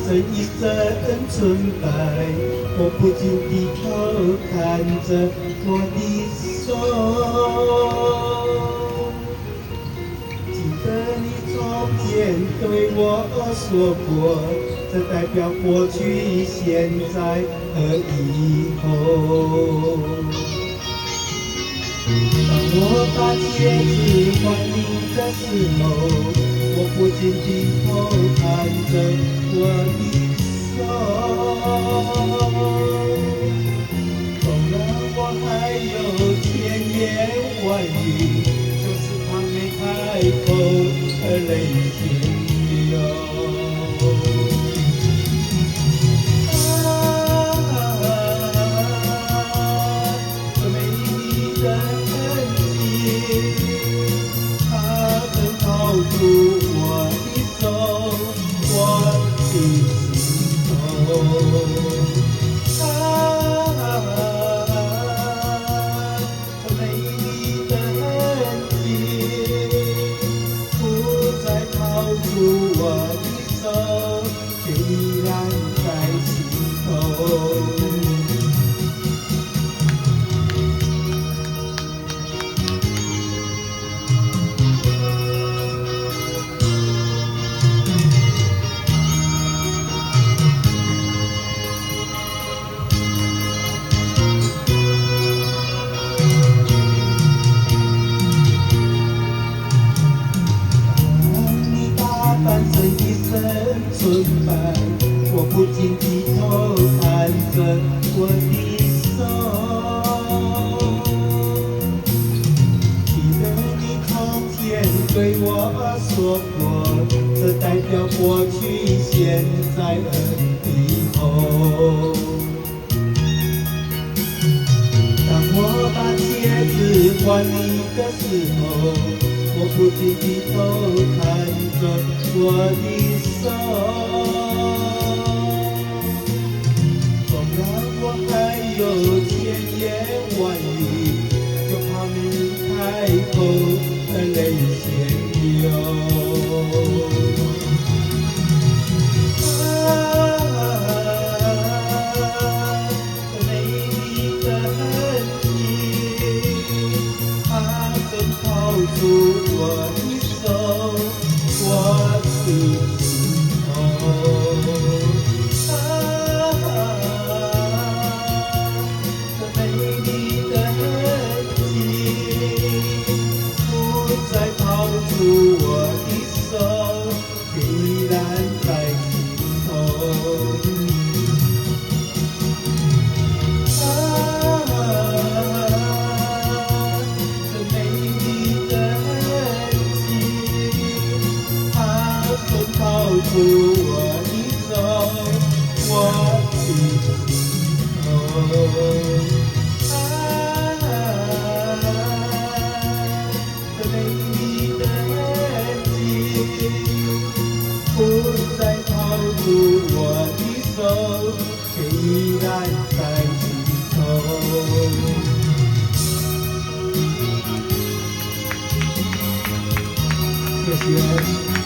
身一身纯白，我不禁低头看着我的手。记得你从前对我说过，这代表过去、现在和以后。当我把戒指还你的时候，我不禁低头看着我的手。纵然我还有千言万语，就是怕没开口而泪先流。这美丽的痕迹，它曾套住我的手，我的心头。这美丽的痕迹，不再套住我的手，却依然在心头。半生一身纯白，我不禁低头看着我的手。记得你从前对我说过，这代表过去、现在和以后。当我把戒指还你的时候，我不禁低头看着我的手。纵然我还有千言万语，就怕没开口而泪先流。这美丽的痕迹，它曾套住我的手，我的心头。这美丽的痕迹，不再套住我的手，却依然在心头。套住我的手，我的心头。这美丽的痕迹，不再套住我的手，却依然在心头。谢谢。